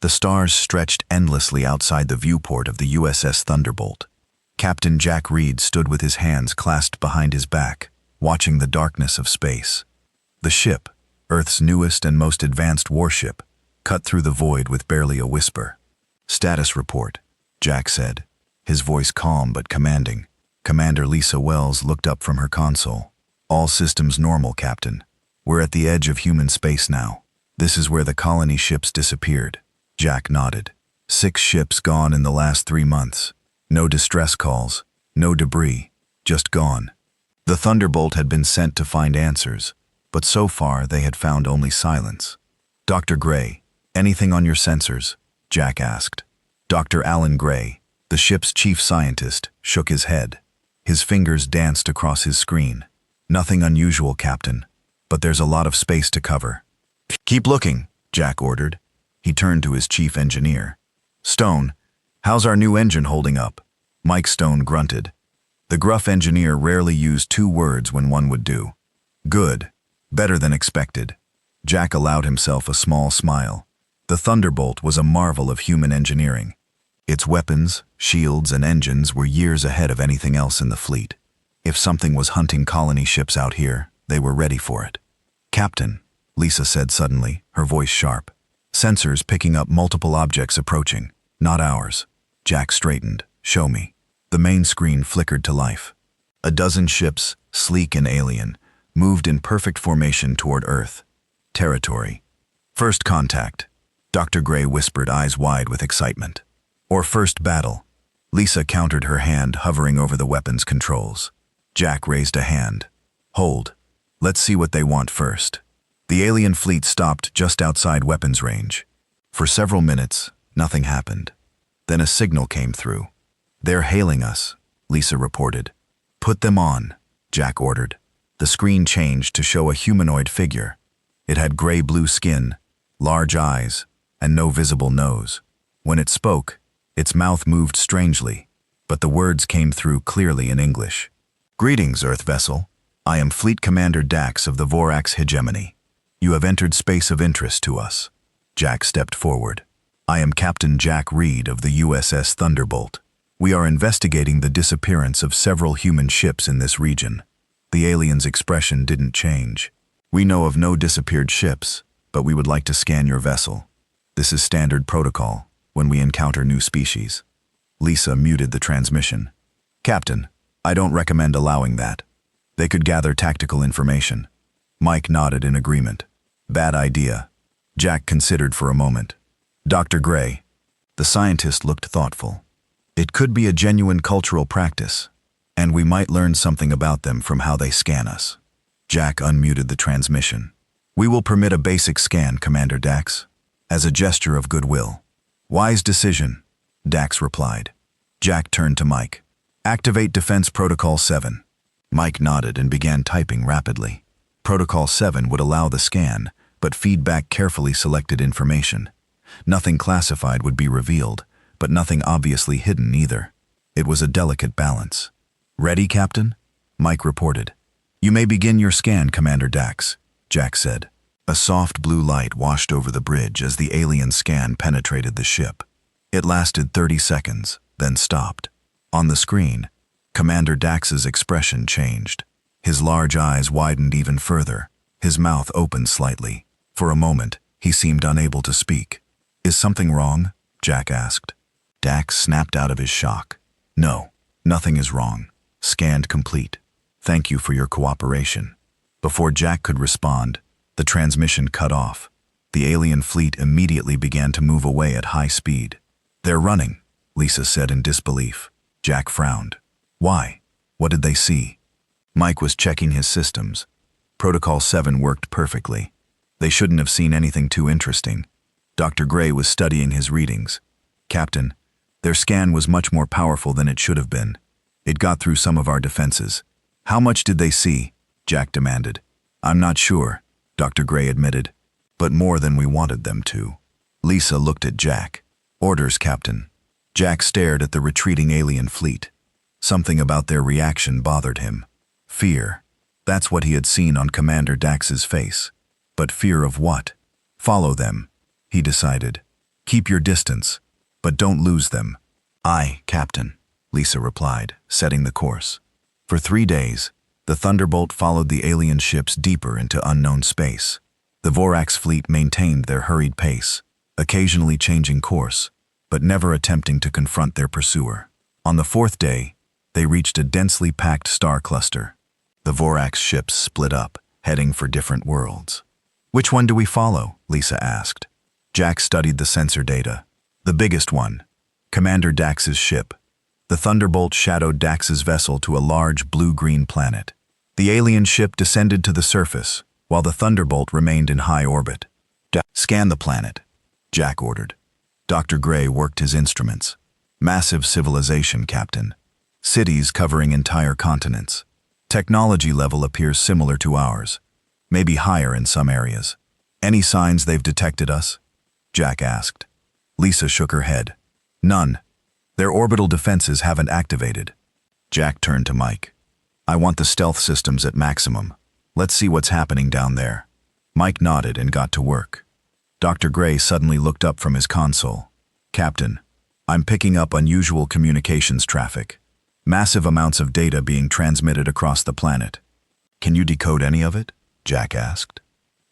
The stars stretched endlessly outside the viewport of the USS Thunderbolt. Captain Jack Reed stood with his hands clasped behind his back, watching the darkness of space. The ship, Earth's newest and most advanced warship, cut through the void with barely a whisper. "Status report," Jack said, his voice calm but commanding. Commander Lisa Wells looked up from her console. "All systems normal, Captain. We're at the edge of human space now. This is where the colony ships disappeared." Jack nodded. 6 ships gone in the last 3 months. No distress calls, no debris, just gone. The Thunderbolt had been sent to find answers, but so far they had found only silence. "Dr. Gray, anything on your sensors?" Jack asked. Dr. Alan Gray, the ship's chief scientist, shook his head. His fingers danced across his screen. "Nothing unusual, Captain, but there's a lot of space to cover." "Keep looking," Jack ordered. He turned to his chief engineer. "Stone, how's our new engine holding up?" Mike Stone grunted. The gruff engineer rarely used 2 words when one would do. "Good. Better than expected." Jack allowed himself a small smile. The Thunderbolt was a marvel of human engineering. Its weapons, shields, and engines were years ahead of anything else in the fleet. If something was hunting colony ships out here, they were ready for it. "Captain," Lisa said suddenly, her voice sharp. "Sensors picking up multiple objects approaching, not ours." Jack straightened. "Show me." The main screen flickered to life. A dozen ships, sleek and alien, moved in perfect formation toward Earth. Territory. "First contact," Dr. Gray whispered, eyes wide with excitement. "Or first battle." Lisa countered, her hand hovering over the weapons controls. Jack raised a hand. "Hold. Let's see what they want first." The alien fleet stopped just outside weapons range. For several minutes, nothing happened. Then a signal came through. "They're hailing us," Lisa reported. "Put them on," Jack ordered. The screen changed to show a humanoid figure. It had gray-blue skin, large eyes, and no visible nose. When it spoke, its mouth moved strangely, but the words came through clearly in English. "Greetings, Earth vessel. I am Fleet Commander Dax of the Vorax Hegemony. You have entered space of interest to us." Jack stepped forward. "I am Captain Jack Reed of the USS Thunderbolt. We are investigating the disappearance of several human ships in this region." The alien's expression didn't change. "We know of no disappeared ships, but we would like to scan your vessel. This is standard protocol when we encounter new species." Lisa muted the transmission. "Captain, I don't recommend allowing that. They could gather tactical information." Mike nodded in agreement. "Bad idea." Jack considered for a moment. "Dr. Gray." The scientist looked thoughtful. "It could be a genuine cultural practice, and we might learn something about them from how they scan us." Jack unmuted the transmission. "We will permit a basic scan, Commander Dax, as a gesture of goodwill." "Wise decision," Dax replied. Jack turned to Mike. "Activate Defense Protocol 7. Mike nodded and began typing rapidly. Protocol 7 would allow the scan, but feed back carefully selected information. Nothing classified would be revealed, but nothing obviously hidden either. It was a delicate balance. "Ready, Captain?" Mike reported. "You may begin your scan, Commander Dax," Jack said. A soft blue light washed over the bridge as the alien scan penetrated the ship. It lasted 30 seconds, then stopped. On the screen, Commander Dax's expression changed. His large eyes widened even further. His mouth opened slightly. For a moment, he seemed unable to speak. "Is something wrong?" Jack asked. Dax snapped out of his shock. "No, nothing is wrong. Scanned complete. Thank you for your cooperation." Before Jack could respond, the transmission cut off. The alien fleet immediately began to move away at high speed. "They're running," Lisa said in disbelief. Jack frowned. "Why? What did they see?" Mike was checking his systems. Protocol 7 worked perfectly. They shouldn't have seen anything too interesting. Dr. Gray was studying his readings. "Captain, their scan was much more powerful than it should have been. It got through some of our defenses." "How much did they see?" Jack demanded. "I'm not sure," Dr. Gray admitted, "but more than we wanted them to." Lisa looked at Jack. "Orders, Captain." Jack stared at the retreating alien fleet. Something about their reaction bothered him. Fear. That's what he had seen on Commander Dax's face. But fear of what? "Follow them," he decided. Keep your distance, but don't lose them. Aye, Captain, Lisa replied, setting the course. For 3 days, the Thunderbolt followed the alien ships deeper into unknown space. The Vorax fleet maintained their hurried pace, occasionally changing course, but never attempting to confront their pursuer. On the 4th day, they reached a densely packed star cluster. The Vorax ships split up, heading for different worlds. Which one do we follow? Lisa asked. Jack studied the sensor data. The biggest one, Commander Dax's ship. The Thunderbolt shadowed Dax's vessel to a large blue-green planet. The alien ship descended to the surface, while the Thunderbolt remained in high orbit. Scan the planet, Jack ordered. Dr. Gray worked his instruments. Massive civilization, Captain. Cities covering entire continents. Technology level appears similar to ours, maybe higher in some areas. Any signs they've detected us? Jack asked. Lisa shook her head. None. Their orbital defenses haven't activated. Jack turned to Mike. I want the stealth systems at maximum. Let's see what's happening down there. Mike nodded and got to work. Dr. Gray suddenly looked up from his console. Captain, I'm picking up unusual communications traffic. Massive amounts of data being transmitted across the planet. Can you decode any of it? Jack asked.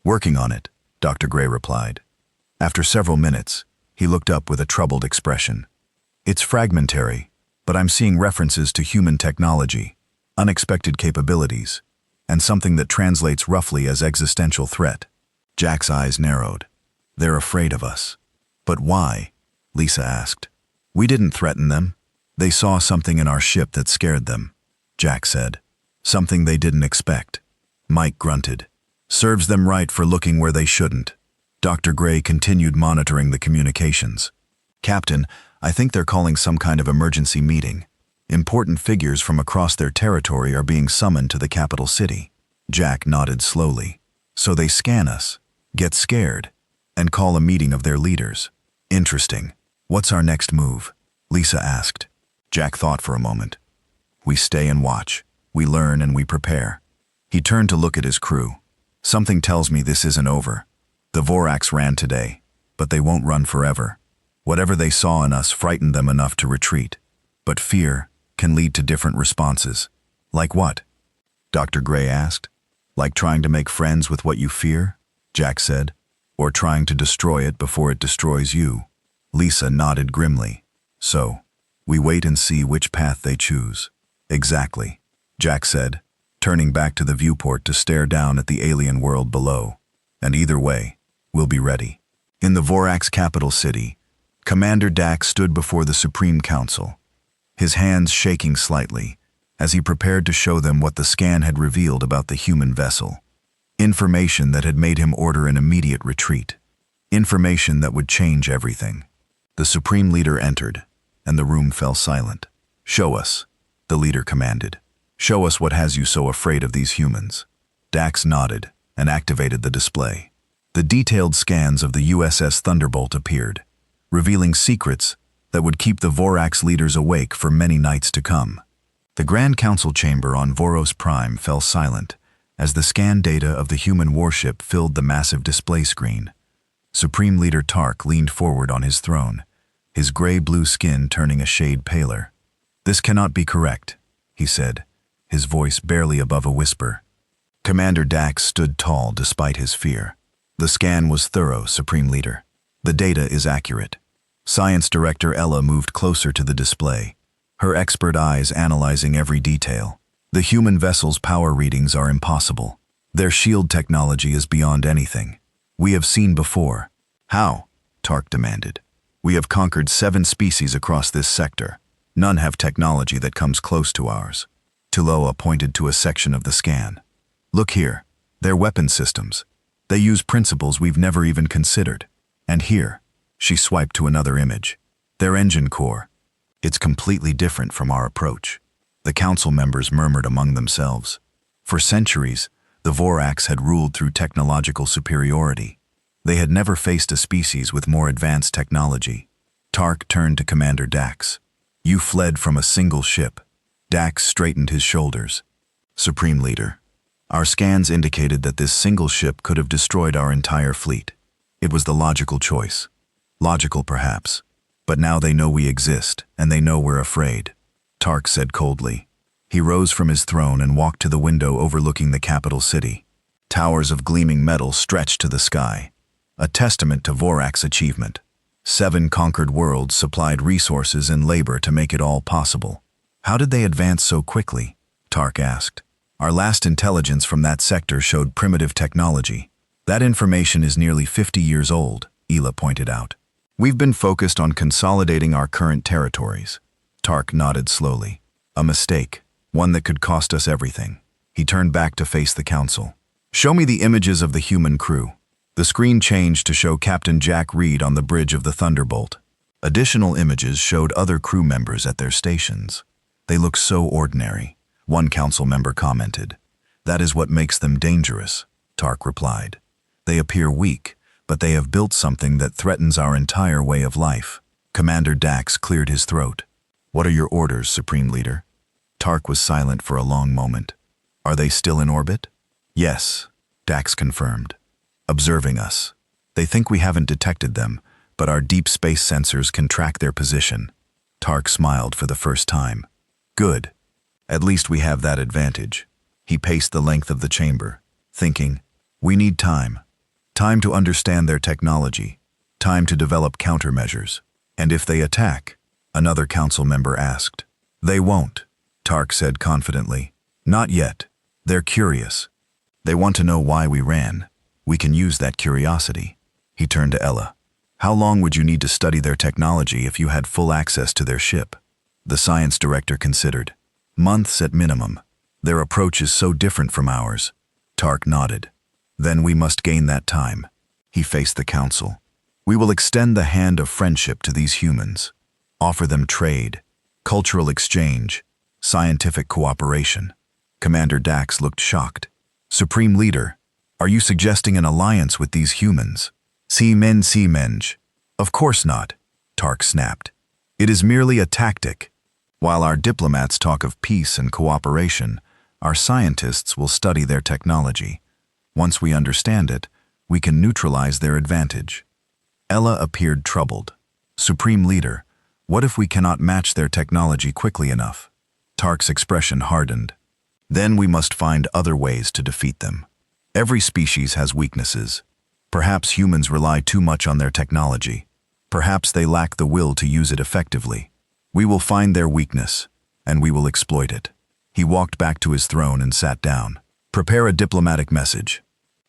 Working on it, Dr. Gray replied. After several minutes, he looked up with a troubled expression. It's fragmentary, but I'm seeing references to human technology, unexpected capabilities, and something that translates roughly as existential threat. Jack's eyes narrowed. They're afraid of us. But why? Lisa asked. We didn't threaten them. They saw something in our ship that scared them, Jack said. Something they didn't expect. Mike grunted. Serves them right for looking where they shouldn't. Dr. Gray continued monitoring the communications. Captain, I think they're calling some kind of emergency meeting. Important figures from across their territory are being summoned to the capital city. Jack nodded slowly. So they scan us, get scared, and call a meeting of their leaders. Interesting. What's our next move? Lisa asked. Jack thought for a moment. We stay and watch. We learn and we prepare. He turned to look at his crew. Something tells me this isn't over. The Vorax ran today, but they won't run forever. Whatever they saw in us frightened them enough to retreat. But fear can lead to different responses. Like what? Dr. Gray asked. Like trying to make friends with what you fear? Jack said. Or trying to destroy it before it destroys you? Lisa nodded grimly. So, we wait and see which path they choose. Exactly, Jack said, turning back to the viewport to stare down at the alien world below. And either way, we'll be ready. In the Vorax capital city, Commander Dax stood before the Supreme Council, his hands shaking slightly, as he prepared to show them what the scan had revealed about the human vessel. Information that had made him order an immediate retreat. Information that would change everything. The Supreme Leader entered, and the room fell silent. Show us, the leader commanded. Show us what has you so afraid of these humans. Dax nodded and activated the display. The detailed scans of the USS Thunderbolt appeared, revealing secrets that would keep the Vorax leaders awake for many nights to come. The Grand Council chamber on Voros Prime fell silent as the scan data of the human warship filled the massive display screen. Supreme Leader Tark leaned forward on his throne, his gray-blue skin turning a shade paler. This cannot be correct, he said, his voice barely above a whisper. Commander Dax stood tall despite his fear. The scan was thorough, Supreme Leader. The data is accurate. Science Director Ella moved closer to the display, her expert eyes analyzing every detail. The human vessel's power readings are impossible. Their shield technology is beyond anything we have seen before. How? Tark demanded. We have conquered 7 species across this sector. None have technology that comes close to ours. Tuloa pointed to a section of the scan. Look here. They're weapon systems. They use principles we've never even considered. And here, she swiped to another image. Their engine core. It's completely different from our approach. The council members murmured among themselves. For centuries, the Vorax had ruled through technological superiority. They had never faced a species with more advanced technology. Tark turned to Commander Dax. You fled from a single ship. Dax straightened his shoulders. Supreme Leader, our scans indicated that this single ship could have destroyed our entire fleet. It was the logical choice. Logical, perhaps. But now they know we exist, and they know we're afraid, Tark said coldly. He rose from his throne and walked to the window overlooking the capital city. Towers of gleaming metal stretched to the sky, a testament to Vorak's achievement. 7 conquered worlds supplied resources and labor to make it all possible. How did they advance so quickly? Tark asked. Our last intelligence from that sector showed primitive technology. That information is nearly 50 years old, Ela pointed out. We've been focused on consolidating our current territories. Tark nodded slowly. A mistake, one that could cost us everything. He turned back to face the council. Show me the images of the human crew. The screen changed to show Captain Jack Reed on the bridge of the Thunderbolt. Additional images showed other crew members at their stations. They look so ordinary, one council member commented. That is what makes them dangerous, Tark replied. They appear weak, but they have built something that threatens our entire way of life. Commander Dax cleared his throat. What are your orders, Supreme Leader? Tark was silent for a long moment. Are they still in orbit? Yes, Dax confirmed. Observing us. They think we haven't detected them, but our deep space sensors can track their position. Tark smiled for the first time. Good. At least we have that advantage. He paced the length of the chamber, thinking, we need time. Time to understand their technology. Time to develop countermeasures. And if they attack? Another council member asked. They won't, Tark said confidently. Not yet. They're curious. They want to know why we ran. We can use that curiosity. He turned to Ella. How long would you need to study their technology if you had full access to their ship? The science director considered. Months at minimum. Their approach is so different from ours. Tark nodded. Then we must gain that time. He faced the council. We will extend the hand of friendship to these humans. Offer them trade, cultural exchange, scientific cooperation. Commander Dax looked shocked. Supreme Leader, are you suggesting an alliance with these humans? Si menge. Of course not, Tark snapped. It is merely a tactic. While our diplomats talk of peace and cooperation, our scientists will study their technology. Once we understand it, we can neutralize their advantage. Ella appeared troubled. Supreme Leader, what if we cannot match their technology quickly enough? Tark's expression hardened. Then we must find other ways to defeat them. Every species has weaknesses. Perhaps humans rely too much on their technology. Perhaps they lack the will to use it effectively. We will find their weakness, and we will exploit it. He walked back to his throne and sat down. Prepare a diplomatic message.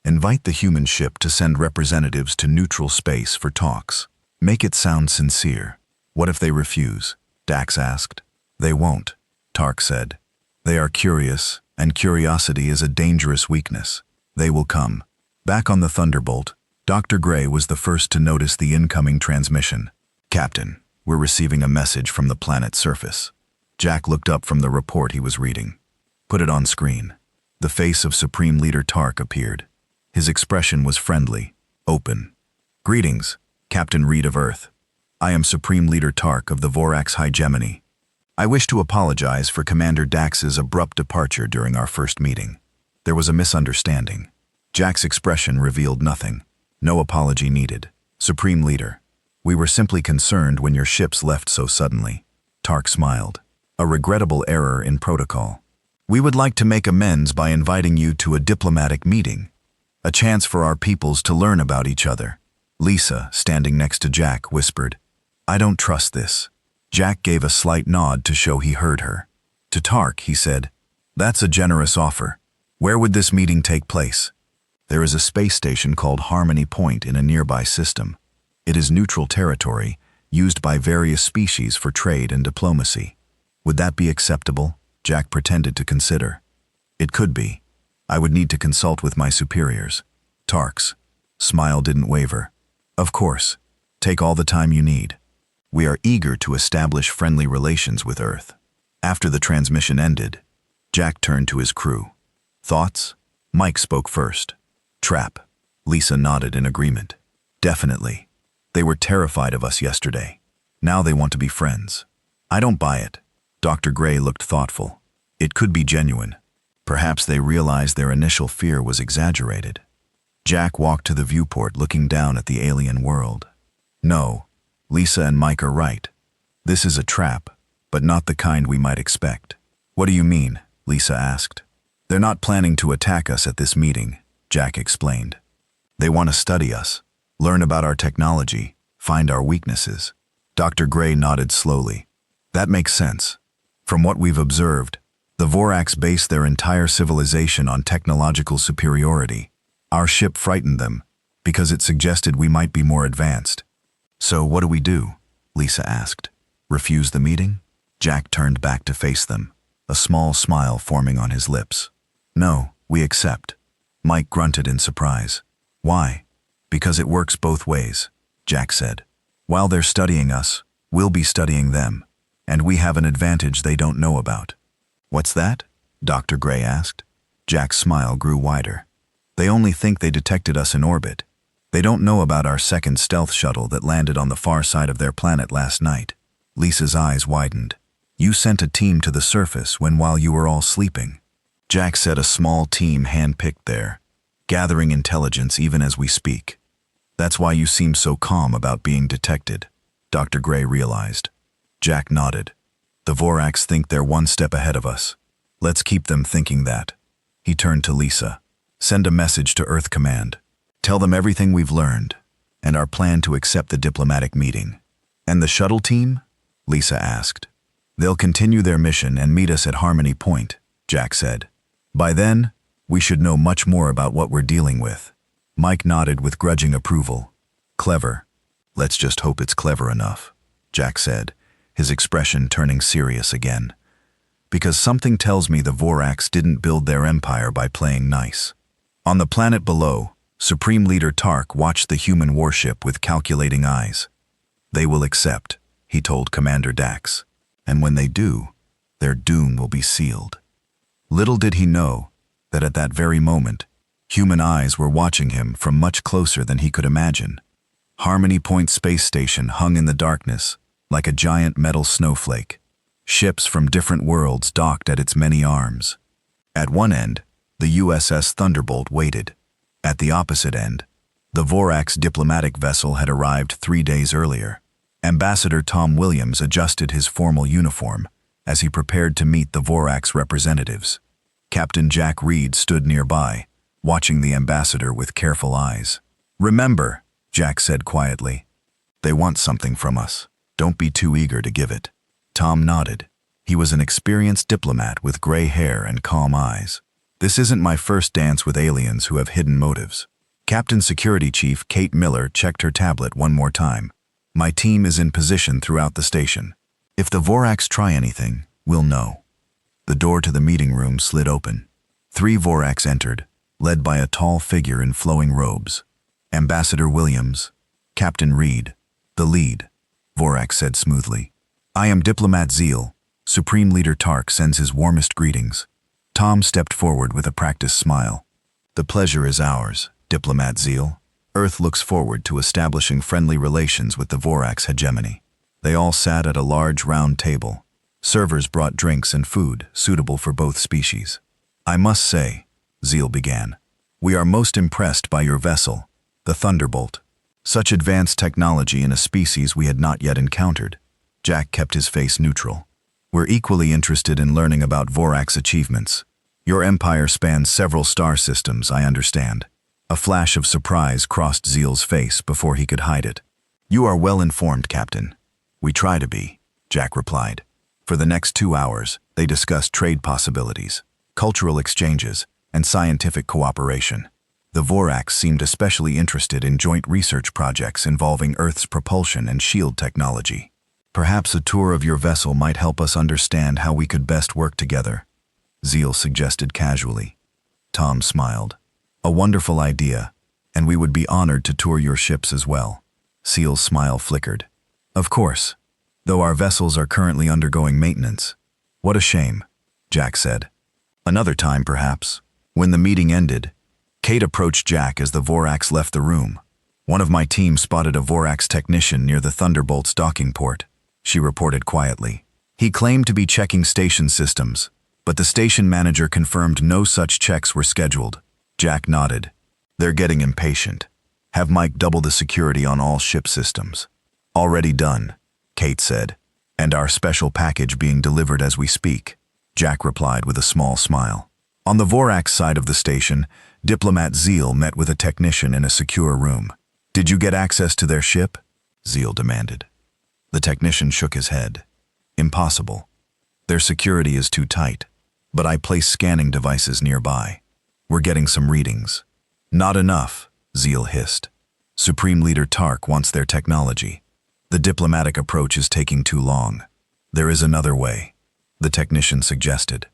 Invite the human ship to send representatives to neutral space for talks. Make it sound sincere. What if they refuse? Dax asked. They won't, Tark said. They are curious, and curiosity is a dangerous weakness. They will come. Back on the Thunderbolt, Dr. Gray was the first to notice the incoming transmission. Captain, we're receiving a message from the planet's surface. Jack looked up from the report he was reading. Put it on screen. The face of Supreme Leader Tark appeared. His expression was friendly, open. Greetings, Captain Reed of Earth. I am Supreme Leader Tark of the Vorak's hegemony. I wish to apologize for Commander Dax's abrupt departure during our first meeting. There was a misunderstanding. Jack's expression revealed nothing. No apology needed. Supreme Leader, we were simply concerned when your ships left so suddenly. Tark smiled. A regrettable error in protocol. We would like to make amends by inviting you to a diplomatic meeting. A chance for our peoples to learn about each other. Lisa, standing next to Jack, whispered, I don't trust this. Jack gave a slight nod to show he heard her. To Tark, he said, that's a generous offer. Where would this meeting take place? There is a space station called Harmony Point in a nearby system. It is neutral territory, used by various species for trade and diplomacy. Would that be acceptable? Jack pretended to consider. It could be. I would need to consult with my superiors. Tark's smile didn't waver. Of course. Take all the time you need. We are eager to establish friendly relations with Earth. After the transmission ended, Jack turned to his crew. Thoughts? Mike spoke first. Trap. Lisa nodded in agreement. Definitely. They were terrified of us yesterday. Now they want to be friends. I don't buy it. Dr. Gray looked thoughtful. It could be genuine. Perhaps they realized their initial fear was exaggerated. Jack walked to the viewport looking down at the alien world. No, Lisa and Mike are right. This is a trap, but not the kind we might expect. What do you mean? Lisa asked. They're not planning to attack us at this meeting, Jack explained. They want to study us, learn about our technology, find our weaknesses. Dr. Gray nodded slowly. That makes sense. From what we've observed, the Vorax base their entire civilization on technological superiority. Our ship frightened them, because it suggested we might be more advanced. So what do we do? Lisa asked. Refuse the meeting? Jack turned back to face them, a small smile forming on his lips. No, we accept. Mike grunted in surprise. Why? Because it works both ways, Jack said. While they're studying us, we'll be studying them, and we have an advantage they don't know about. What's that? Dr. Gray asked. Jack's smile grew wider. They only think they detected us in orbit. They don't know about our second stealth shuttle that landed on the far side of their planet last night. Lisa's eyes widened. You sent a team to the surface while you were all sleeping. Jack said a small team handpicked there, gathering intelligence even as we speak. That's why you seem so calm about being detected, Dr. Gray realized. Jack nodded. The Vorax think they're one step ahead of us. Let's keep them thinking that. He turned to Lisa. Send a message to Earth Command. Tell them everything we've learned, and our plan to accept the diplomatic meeting. And the shuttle team? Lisa asked. They'll continue their mission and meet us at Harmony Point, Jack said. By then, we should know much more about what we're dealing with. Mike nodded with grudging approval. Clever. Let's just hope it's clever enough, Jack said, his expression turning serious again. Because something tells me the Vorax didn't build their empire by playing nice. On the planet below, Supreme Leader Tark watched the human warship with calculating eyes. They will accept, he told Commander Dax. And when they do, their doom will be sealed. Little did he know that at that very moment, human eyes were watching him from much closer than he could imagine. Harmony Point Space Station hung in the darkness, like a giant metal snowflake. Ships from different worlds docked at its many arms. At one end, the USS Thunderbolt waited. At the opposite end, the Vorax diplomatic vessel had arrived 3 days earlier. Ambassador Tom Williams adjusted his formal uniform as he prepared to meet the Vorax representatives. Captain Jack Reed stood nearby, watching the ambassador with careful eyes. Remember, Jack said quietly, they want something from us. Don't be too eager to give it. Tom nodded. He was an experienced diplomat with gray hair and calm eyes. This isn't my first dance with aliens who have hidden motives. Captain Security Chief Kate Miller checked her tablet one more time. My team is in position throughout the station. If the Vorax try anything, we'll know. The door to the meeting room slid open. 3 Vorax entered, led by a tall figure in flowing robes. Ambassador Williams, Captain Reed, the lead, Vorax said smoothly. I am Diplomat Zeal. Supreme Leader Tark sends his warmest greetings. Tom stepped forward with a practiced smile. The pleasure is ours, Diplomat Zeal. Earth looks forward to establishing friendly relations with the Vorax hegemony. They all sat at a large round table. Servers brought drinks and food suitable for both species. I must say, Zeal began, we are most impressed by your vessel, the Thunderbolt. Such advanced technology in a species we had not yet encountered. Jack kept his face neutral. We're equally interested in learning about Vorax achievements. Your empire spans several star systems, I understand. A flash of surprise crossed Zeal's face before he could hide it. You are well informed, Captain. We try to be, Jack replied. For the next 2 hours, they discussed trade possibilities, cultural exchanges, and scientific cooperation. The Vorax seemed especially interested in joint research projects involving Earth's propulsion and shield technology. Perhaps a tour of your vessel might help us understand how we could best work together, Zeal suggested casually. Tom smiled. A wonderful idea, and we would be honored to tour your ships as well. Zeal's smile flickered. Of course, though our vessels are currently undergoing maintenance. What a shame, Jack said. Another time, perhaps. When the meeting ended, Kate approached Jack as the Vorax left the room. One of my team spotted a Vorax technician near the Thunderbolt's docking port, she reported quietly. He claimed to be checking station systems, but the station manager confirmed no such checks were scheduled. Jack nodded. They're getting impatient. Have Mike double the security on all ship systems. Already done, Kate said. And our special package being delivered as we speak, Jack replied with a small smile. On the Vorax side of the station, Diplomat Zeal met with a technician in a secure room. Did you get access to their ship? Zeal demanded. The technician shook his head. Impossible. Their security is too tight, but I placed scanning devices nearby. We're getting some readings. Not enough, Zeal hissed. Supreme Leader Tark wants their technology. The diplomatic approach is taking too long. There is another way, the technician suggested.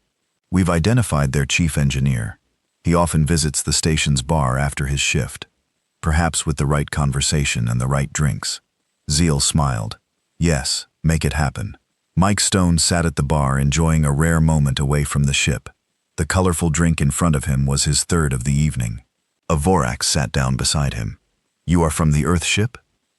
We've identified their chief engineer. He often visits the station's bar after his shift, perhaps with the right conversation and the right drinks. Zeal smiled. Yes, make it happen. Mike Stone sat at the bar enjoying a rare moment away from the ship. The colorful drink in front of him was his third of the evening. A Vorax sat down beside him. You are from the Earth ship?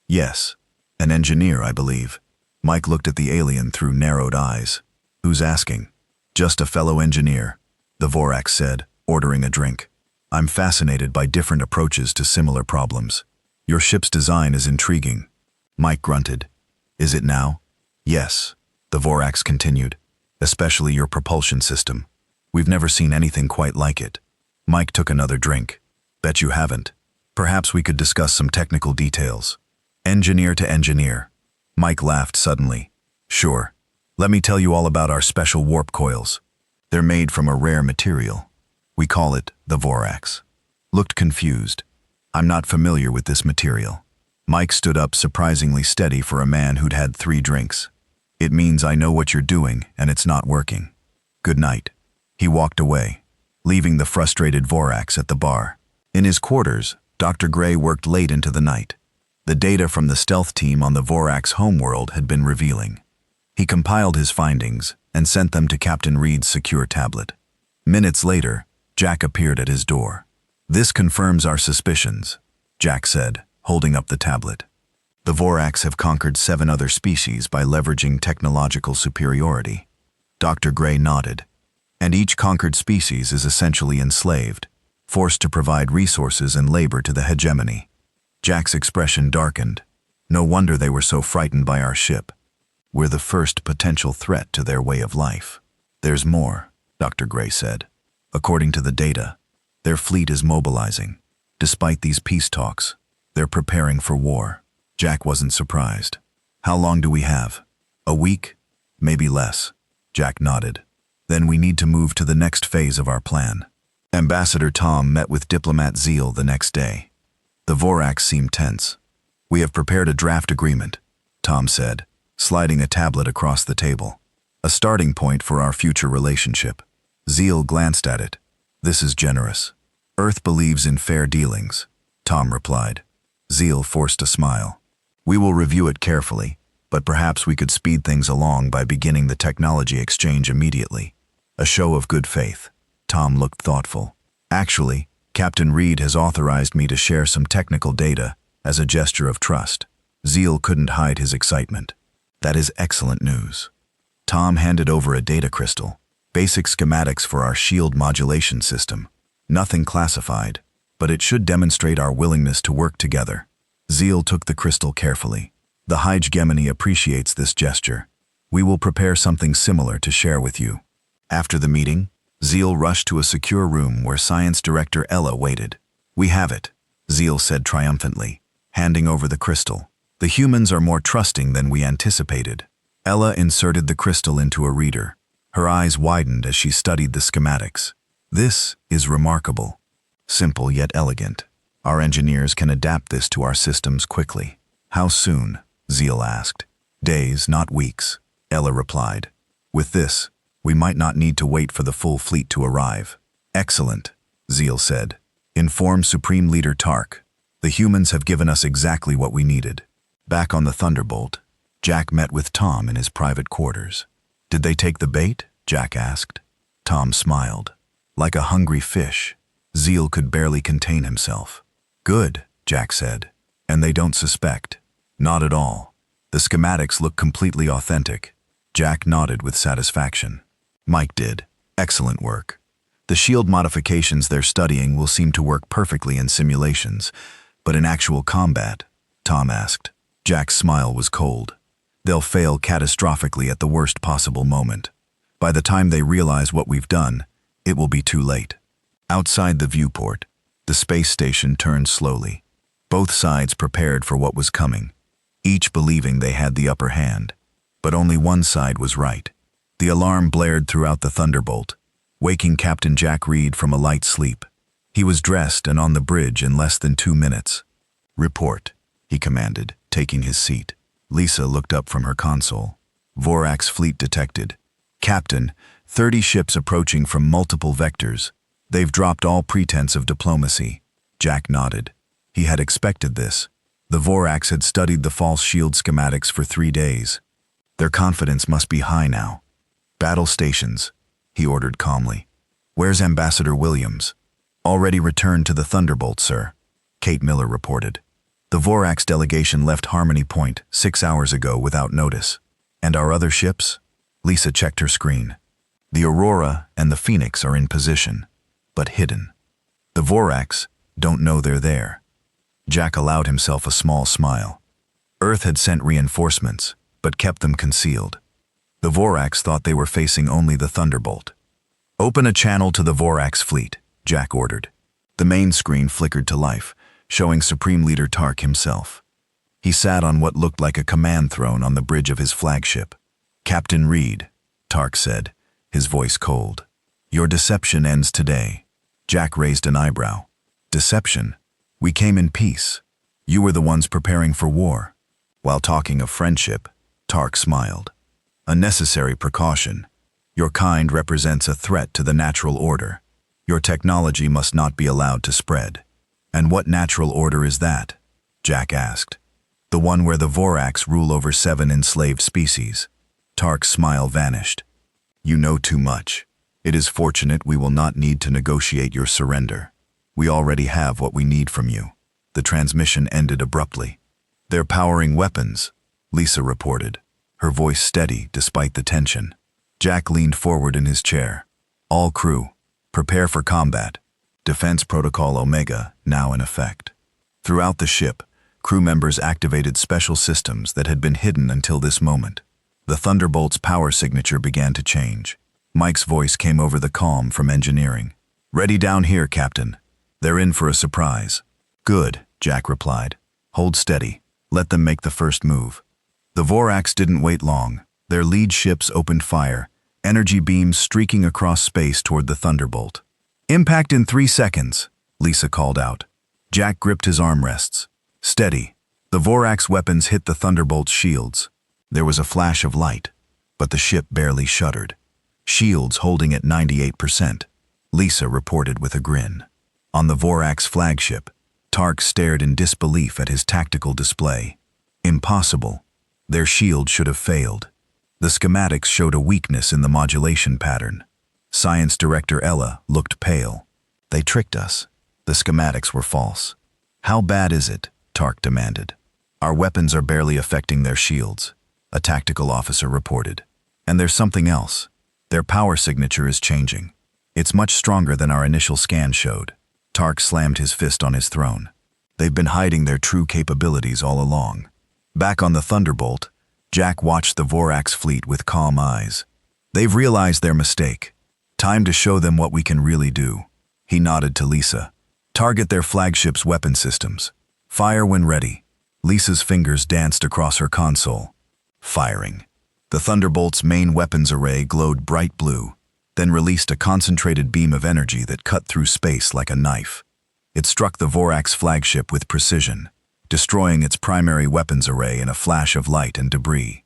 Yes. An engineer, I believe. Mike looked at the alien through narrowed eyes. Who's asking? Just a fellow engineer, the Vorax said, ordering a drink. I'm fascinated by different approaches to similar problems. Your ship's design is intriguing. Mike grunted. Is it now? Yes, the Vorax continued. Especially your propulsion system. We've never seen anything quite like it. Mike took another drink. Bet you haven't. Perhaps we could discuss some technical details. Engineer to engineer. Mike laughed suddenly. Sure. Let me tell you all about our special warp coils. They're made from a rare material. We call it the Vorax. Looked confused. I'm not familiar with this material. Mike stood up surprisingly steady for a man who'd had 3 drinks. It means I know what you're doing and it's not working. Good night. He walked away, leaving the frustrated Vorax at the bar. In his quarters, Dr. Gray worked late into the night. The data from the stealth team on the Vorax homeworld had been revealing. He compiled his findings and sent them to Captain Reed's secure tablet. Minutes later, Jack appeared at his door. This confirms our suspicions, Jack said, holding up the tablet. The Vorax have conquered 7 other species by leveraging technological superiority. Dr. Gray nodded. And each conquered species is essentially enslaved, forced to provide resources and labor to the hegemony. Jack's expression darkened. No wonder they were so frightened by our ship. We're the first potential threat to their way of life. There's more, Dr. Gray said. According to the data, their fleet is mobilizing. Despite these peace talks, they're preparing for war. Jack wasn't surprised. How long do we have? A week? Maybe less. Jack nodded. Then we need to move to the next phase of our plan. Ambassador Tom met with Diplomat Zeal the next day. The Vorax seemed tense. We have prepared a draft agreement, Tom said, sliding a tablet across the table. A starting point for our future relationship. Zeal glanced at it. This is generous. Earth believes in fair dealings, Tom replied. Zeal forced a smile. We will review it carefully, but perhaps we could speed things along by beginning the technology exchange immediately. A show of good faith. Tom looked thoughtful. Actually, Captain Reed has authorized me to share some technical data as a gesture of trust. Zeal couldn't hide his excitement. That is excellent news. Tom handed over a data crystal, basic schematics for our shield modulation system. Nothing classified, but it should demonstrate our willingness to work together. Zeal took the crystal carefully. The Hegemony appreciates this gesture. We will prepare something similar to share with you. After the meeting, Zeal rushed to a secure room where Science Director Ella waited. We have it, Zeal said triumphantly, handing over the crystal. The humans are more trusting than we anticipated. Ella inserted the crystal into a reader. Her eyes widened as she studied the schematics. This is remarkable. Simple yet elegant. Our engineers can adapt this to our systems quickly. How soon? Zeal asked. Days, not weeks, Ella replied. With this, we might not need to wait for the full fleet to arrive. Excellent, Zeal said. Inform Supreme Leader Tark. The humans have given us exactly what we needed. Back on the Thunderbolt, Jack met with Tom in his private quarters. Did they take the bait? Jack asked. Tom smiled. Like a hungry fish, Zeal could barely contain himself. Good, Jack said. And they don't suspect? Not at all. The schematics look completely authentic. Jack nodded with satisfaction. Mike did. Excellent work. The shield modifications they're studying will seem to work perfectly in simulations. But in actual combat? Tom asked. Jack's smile was cold. They'll fail catastrophically at the worst possible moment. By the time they realize what we've done, it will be too late. Outside the viewport, the space station turned slowly. Both sides prepared for what was coming, each believing they had the upper hand. But only one side was right. The alarm blared throughout the Thunderbolt, waking Captain Jack Reed from a light sleep. He was dressed and on the bridge in less than 2 minutes. "Report," he commanded, taking his seat. Lisa looked up from her console. "Vorax fleet detected. Captain, 30 ships approaching from multiple vectors. They've dropped all pretense of diplomacy." Jack nodded. He had expected this. The Vorax had studied the false shield schematics for 3 days. Their confidence must be high now. "Battle stations," he ordered calmly. "Where's Ambassador Williams?" "Already returned to the Thunderbolt, sir," Kate Miller reported. "The Vorax delegation left Harmony Point 6 hours ago without notice." "And our other ships?" Lisa checked her screen. "The Aurora and the Phoenix are in position, but hidden. The Vorax don't know they're there." Jack allowed himself a small smile. Earth had sent reinforcements, but kept them concealed. The Vorax thought they were facing only the Thunderbolt. "Open a channel to the Vorax fleet," Jack ordered. The main screen flickered to life, showing Supreme Leader Tark himself. He sat on what looked like a command throne on the bridge of his flagship. "Captain Reed," Tark said, his voice cold. "Your deception ends today." Jack raised an eyebrow. "Deception? We came in peace. You were the ones preparing for war." While talking of friendship, Tark smiled. "A necessary precaution. Your kind represents a threat to the natural order. Your technology must not be allowed to spread." "And what natural order is that?" Jack asked. "The one where the Vorax rule over 7 enslaved species." Tark's smile vanished. "You know too much. It is fortunate we will not need to negotiate your surrender. We already have what we need from you." The transmission ended abruptly. "They're powering weapons," Lisa reported, her voice steady despite the tension. Jack leaned forward in his chair. "All crew, prepare for combat. Defense Protocol Omega now in effect." Throughout the ship, crew members activated special systems that had been hidden until this moment. The Thunderbolt's power signature began to change. Mike's voice came over the comm from engineering. "Ready down here, Captain. They're in for a surprise." "Good," Jack replied. "Hold steady. Let them make the first move." The Vorax didn't wait long. Their lead ships opened fire, energy beams streaking across space toward the Thunderbolt. "Impact in 3 seconds," Lisa called out. Jack gripped his armrests. "Steady." The Vorax weapons hit the Thunderbolt's shields. There was a flash of light, but the ship barely shuddered. "Shields holding at 98%, Lisa reported with a grin. On the Vorax flagship, Tark stared in disbelief at his tactical display. Impossible. Their shield should have failed. The schematics showed a weakness in the modulation pattern. Science Director Ella looked pale. "They tricked us. The schematics were false." "How bad is it?" Tark demanded. "Our weapons are barely affecting their shields," a tactical officer reported. "And there's something else. Their power signature is changing. It's much stronger than our initial scan showed." Tark slammed his fist on his throne. "They've been hiding their true capabilities all along." Back on the Thunderbolt, Jack watched the Vorax fleet with calm eyes. "They've realized their mistake. Time to show them what we can really do." He nodded to Lisa. "Target their flagship's weapon systems. Fire when ready." Lisa's fingers danced across her console. Firing. The Thunderbolt's main weapons array glowed bright blue, then released a concentrated beam of energy that cut through space like a knife. It struck the Vorax flagship with precision, destroying its primary weapons array in a flash of light and debris.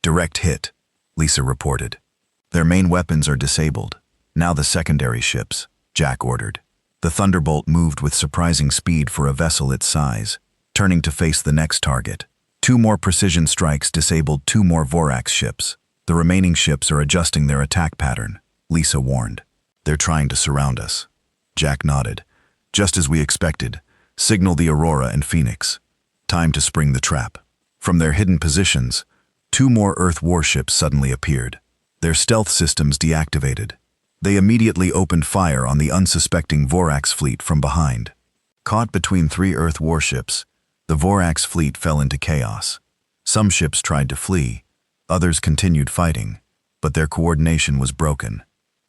"Direct hit," Lisa reported. "Their main weapons are disabled. Now the secondary ships," Jack ordered. The Thunderbolt moved with surprising speed for a vessel its size, turning to face the next target. 2 more precision strikes disabled 2 more Vorax ships. "The remaining ships are adjusting their attack pattern," Lisa warned. "They're trying to surround us." Jack nodded. "Just as we expected. Signal the Aurora and Phoenix. Time to spring the trap." From their hidden positions, 2 more Earth warships suddenly appeared. Their stealth systems deactivated. They immediately opened fire on the unsuspecting Vorax fleet from behind. Caught between three Earth warships, the Vorax fleet fell into chaos. Some ships tried to flee, others continued fighting, but their coordination was broken.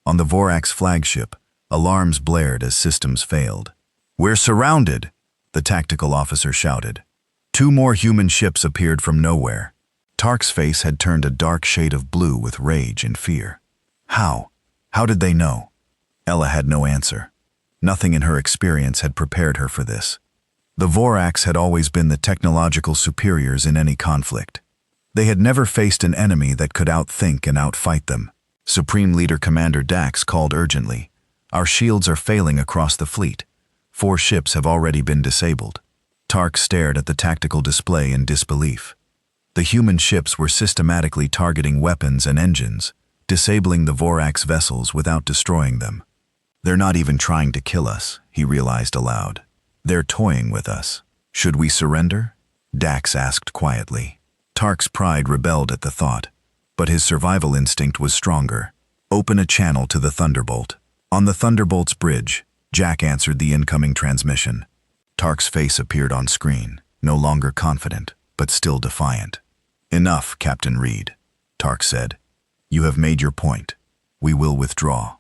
On the Vorax flagship, alarms blared as systems failed. "We're surrounded!" the tactical officer shouted. Two more human ships appeared from nowhere. Tark's face had turned a dark shade of blue with rage and fear. How? How did they know? Ella had no answer. Nothing in her experience had prepared her for this. The Vorax had always been the technological superiors in any conflict. They had never faced an enemy that could outthink and outfight them. Supreme Leader Commander Dax called urgently. "Our shields are failing across the fleet. 4 ships have already been disabled." Tark stared at the tactical display in disbelief. The human ships were systematically targeting weapons and engines, disabling the Vorax vessels without destroying them. "They're not even trying to kill us," he realized aloud. "They're toying with us. Should we surrender?" Dax asked quietly. Tark's pride rebelled at the thought, but his survival instinct was stronger. "Open a channel to the Thunderbolt." On the Thunderbolt's bridge, Jack answered the incoming transmission. Tark's face appeared on screen, no longer confident, but still defiant. "Enough, Captain Reed," Tark said. "You have made your point. We will withdraw."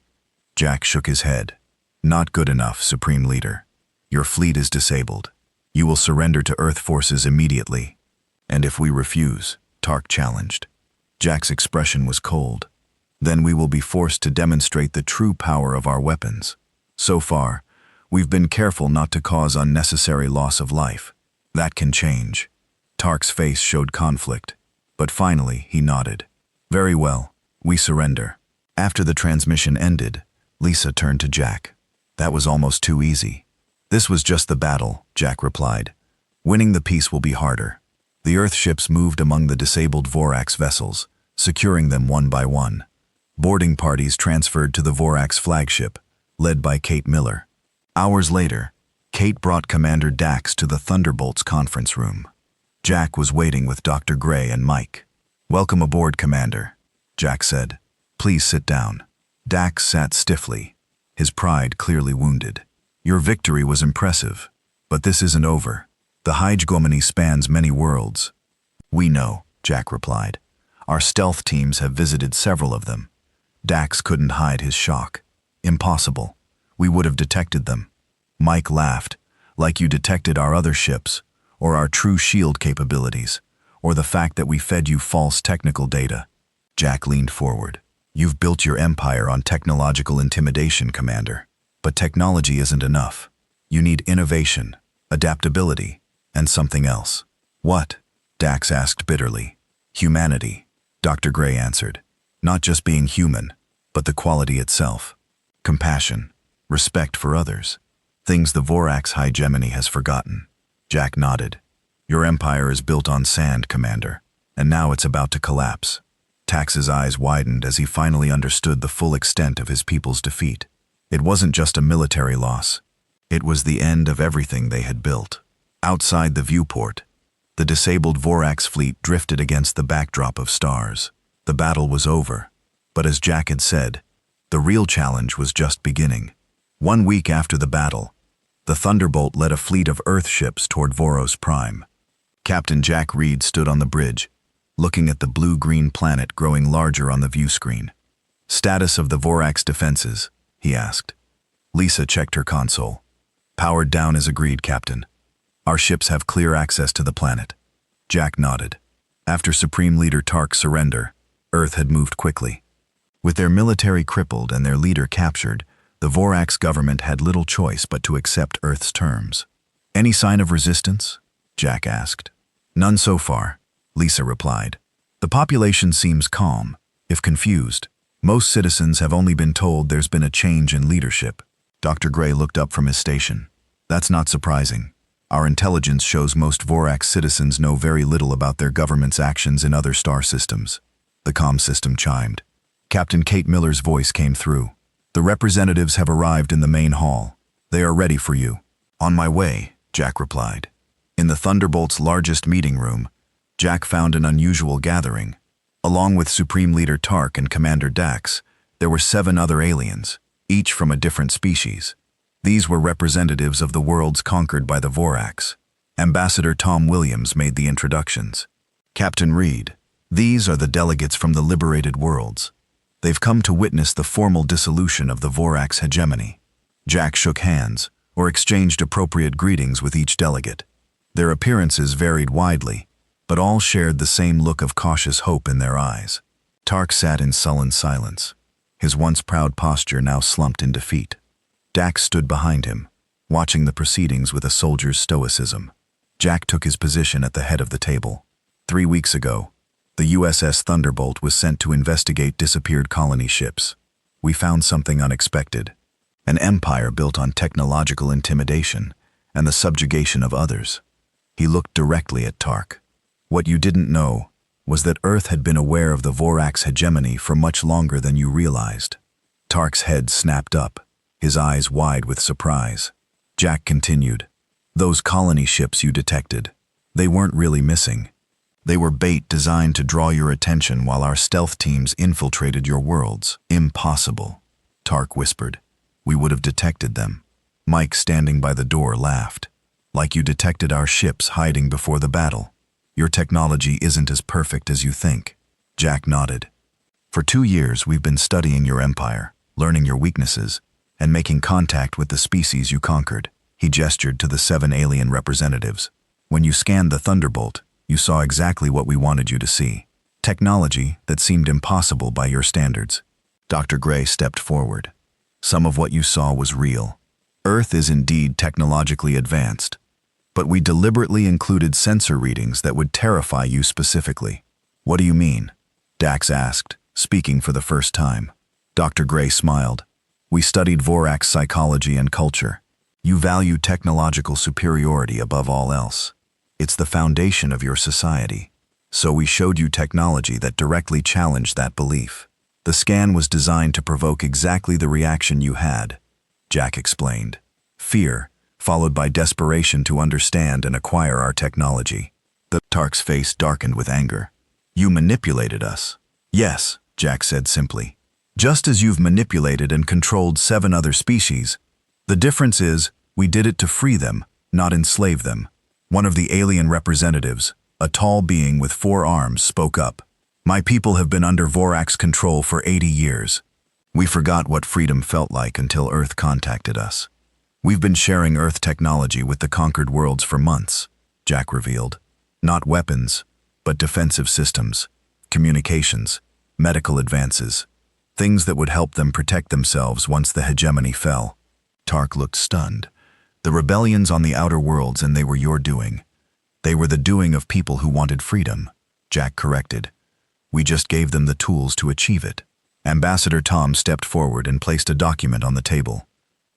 Jack shook his head. "Not good enough, Supreme Leader. Your fleet is disabled. You will surrender to Earth forces immediately." "And if we refuse?" Tark challenged. Jack's expression was cold. "Then we will be forced to demonstrate the true power of our weapons. So far, we've been careful not to cause unnecessary loss of life. That can change." Tark's face showed conflict, but finally he nodded. "Very well, we surrender." After the transmission ended, Lisa turned to Jack. "That was almost too easy." "This was just the battle," Jack replied. "Winning the peace will be harder." The Earth ships moved among the disabled Vorax vessels, securing them one by one. Boarding parties transferred to the Vorax flagship, led by Kate Miller. Hours later, Kate brought Commander Dax to the Thunderbolt's conference room. Jack was waiting with Dr. Gray and Mike. "Welcome aboard, Commander," Jack said. "Please sit down." Dax sat stiffly, his pride clearly wounded. "Your victory was impressive, but this isn't over. The hegemony spans many worlds." "We know," Jack replied. "Our stealth teams have visited several of them." Dax couldn't hide his shock. "Impossible. We would have detected them." Mike laughed. "Like you detected our other ships, or our true shield capabilities, or the fact that we fed you false technical data." Jack leaned forward. "You've built your empire on technological intimidation, Commander. But technology isn't enough. You need innovation, adaptability, and something else." "What?" Dax asked bitterly. "Humanity," Dr. Gray answered. "Not just being human, but the quality itself. Compassion, respect for others. Things the Vorax hegemony has forgotten." Jack nodded. "Your empire is built on sand, Commander, and now it's about to collapse." Dax's eyes widened as he finally understood the full extent of his people's defeat. It wasn't just a military loss. It was the end of everything they had built. Outside the viewport, the disabled Vorax fleet drifted against the backdrop of stars. The battle was over, but as Jack had said, the real challenge was just beginning. 1 week after the battle, the Thunderbolt led a fleet of Earth ships toward Voros Prime. Captain Jack Reed stood on the bridge, looking at the blue-green planet growing larger on the view screen. "Status of the Vorax defenses?" he asked. Lisa checked her console. "Powered down as agreed, Captain. Our ships have clear access to the planet." Jack nodded. After Supreme Leader Tark's surrender, Earth had moved quickly. With their military crippled and their leader captured, the Vorax government had little choice but to accept Earth's terms. "Any sign of resistance?" Jack asked. "None so far," Lisa replied. "The population seems calm, if confused. Most citizens have only been told there's been a change in leadership." Dr. Gray looked up from his station. "That's not surprising. Our intelligence shows most Vorax citizens know very little about their government's actions in other star systems." The comm system chimed. Captain Kate Miller's voice came through. "The representatives have arrived in the main hall. They are ready for you." "On my way," Jack replied. In the Thunderbolt's largest meeting room, Jack found an unusual gathering. Along with Supreme Leader Tark and Commander Dax, there were 7 other aliens, each from a different species. These were representatives of the worlds conquered by the Vorax. Ambassador Tom Williams made the introductions. Captain Reed, these are the delegates from the liberated worlds. They've come to witness the formal dissolution of the Vorax hegemony. Jack shook hands, or exchanged appropriate greetings with each delegate. Their appearances varied widely, but all shared the same look of cautious hope in their eyes. Tark sat in sullen silence, his once proud posture now slumped in defeat. Dax stood behind him, watching the proceedings with a soldier's stoicism. Jack took his position at the head of the table. 3 weeks ago, the USS Thunderbolt was sent to investigate disappeared colony ships. We found something unexpected. An empire built on technological intimidation and the subjugation of others. He looked directly at Tark. What you didn't know was that Earth had been aware of the Vorax hegemony for much longer than you realized. Tark's head snapped up, his eyes wide with surprise. Jack continued, "Those colony ships you detected, they weren't really missing. They were bait designed to draw your attention while our stealth teams infiltrated your worlds." "Impossible," Tark whispered. "We would have detected them." Mike, standing by the door, laughed. "Like you detected our ships hiding before the battle. Your technology isn't as perfect as you think." Jack nodded. "For 2 years we've been studying your empire, learning your weaknesses, and making contact with the species you conquered." He gestured to the 7 alien representatives. "When you scanned the Thunderbolt, you saw exactly what we wanted you to see. Technology that seemed impossible by your standards." Dr. Gray stepped forward. "Some of what you saw was real. Earth is indeed technologically advanced, but we deliberately included sensor readings that would terrify you specifically." "What do you mean?" Dax asked, speaking for the first time. Dr. Gray smiled. "We studied Vorax psychology and culture. You value technological superiority above all else. It's the foundation of your society. So we showed you technology that directly challenged that belief. The scan was designed to provoke exactly the reaction you had," Jack explained. "Fear, followed by desperation to understand and acquire our technology." Tark's face darkened with anger. "You manipulated us." "Yes," Jack said simply. "Just as you've manipulated and controlled 7 other species. The difference is, we did it to free them, not enslave them." One of the alien representatives, a tall being with 4 arms, spoke up. "My people have been under Vorax control for 80 years. We forgot what freedom felt like until Earth contacted us. We've been sharing Earth technology with the conquered worlds for months," Jack revealed. "Not weapons, but defensive systems, communications, medical advances, things that would help them protect themselves once the hegemony fell." Tark looked stunned. "The rebellions on the outer worlds, and they were your doing." "They were the doing of people who wanted freedom," Jack corrected. "We just gave them the tools to achieve it." Ambassador Tom stepped forward and placed a document on the table.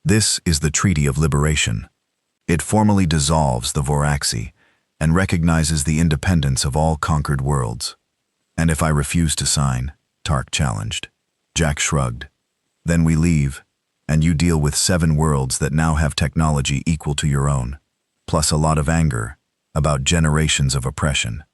"This is the Treaty of Liberation. It formally dissolves the Voraxi and recognizes the independence of all conquered worlds." "And if I refuse to sign?" Tark challenged. Jack shrugged. "Then we leave, and you deal with 7 worlds that now have technology equal to your own, plus a lot of anger about generations of oppression."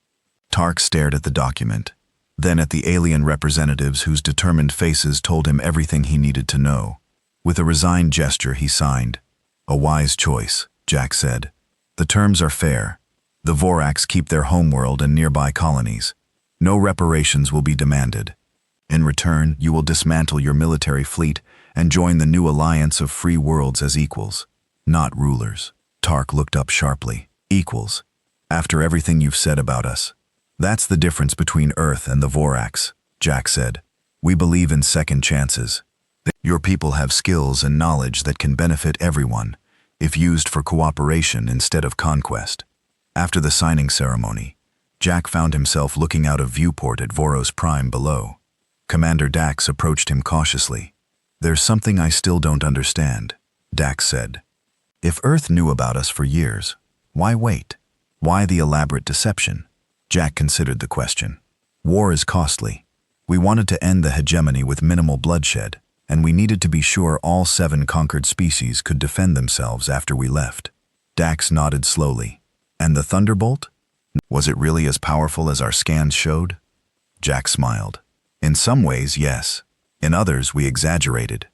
Tark stared at the document, then at the alien representatives whose determined faces told him everything he needed to know. With a resigned gesture, he signed. "A wise choice," Jack said. "The terms are fair. The Vorax keep their homeworld and nearby colonies. No reparations will be demanded. In return, you will dismantle your military fleet and join the new alliance of free worlds as equals, not rulers." Tark looked up sharply. "Equals? After everything you've said about us?" "That's the difference between Earth and the Vorax," Jack said. "We believe in second chances. Your people have skills and knowledge that can benefit everyone, if used for cooperation instead of conquest." After the signing ceremony, Jack found himself looking out of viewport at Voros Prime below. Commander Dax approached him cautiously. "There's something I still don't understand," Dax said. "If Earth knew about us for years, why wait? Why the elaborate deception?" Jack considered the question. "War is costly. We wanted to end the hegemony with minimal bloodshed, and we needed to be sure all 7 conquered species could defend themselves after we left." Dax nodded slowly. "And the Thunderbolt? Was it really as powerful as our scans showed?" Jack smiled. "In some ways, yes. In others, we exaggerated.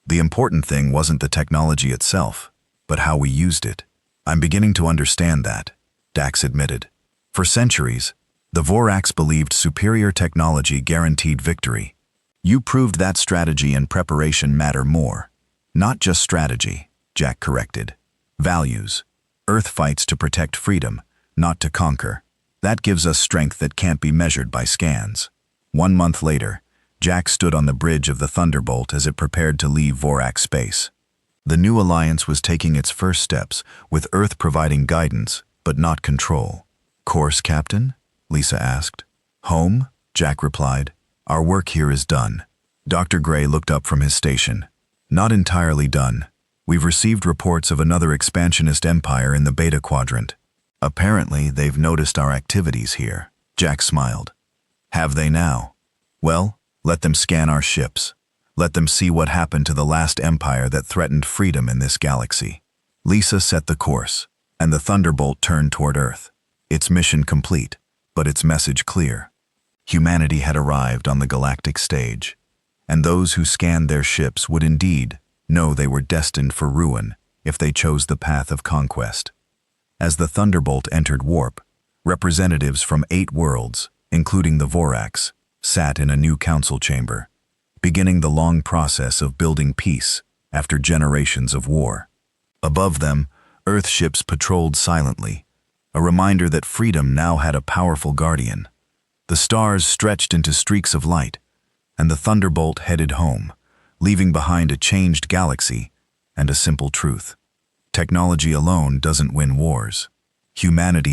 The important thing wasn't the technology itself, but how we used it. I'm beginning to understand that, Dax admitted. For centuries, the Vorax believed superior technology guaranteed victory. You proved that strategy and preparation matter more. Not just strategy, Jack corrected. Values. Earth fights to protect freedom, not to conquer. That gives us strength that can't be measured by scans. 1 month later, Jack stood on the bridge of the Thunderbolt as it prepared to leave Vorax space. The new alliance was taking its first steps, with Earth providing guidance, but not control. Course, Captain? Lisa asked. Home? Jack replied. Our work here is done. Dr. Gray looked up from his station. Not entirely done. We've received reports of another expansionist empire in the Beta Quadrant. Apparently, they've noticed our activities here. Jack smiled. Have they now? Well, let them scan our ships. Let them see what happened to the last empire that threatened freedom in this galaxy. Lisa set the course, and the Thunderbolt turned toward Earth. Its mission complete, but its message clear. Humanity had arrived on the galactic stage, and those who scanned their ships would indeed know they were destined for ruin if they chose the path of conquest. As the Thunderbolt entered warp, representatives from 8 worlds, including the Vorax, sat in a new council chamber, beginning the long process of building peace after generations of war. Above them, Earth ships patrolled silently, a reminder that freedom now had a powerful guardian. The stars stretched into streaks of light, and the Thunderbolt headed home, leaving behind a changed galaxy and a simple truth. Technology alone doesn't win wars. Humanity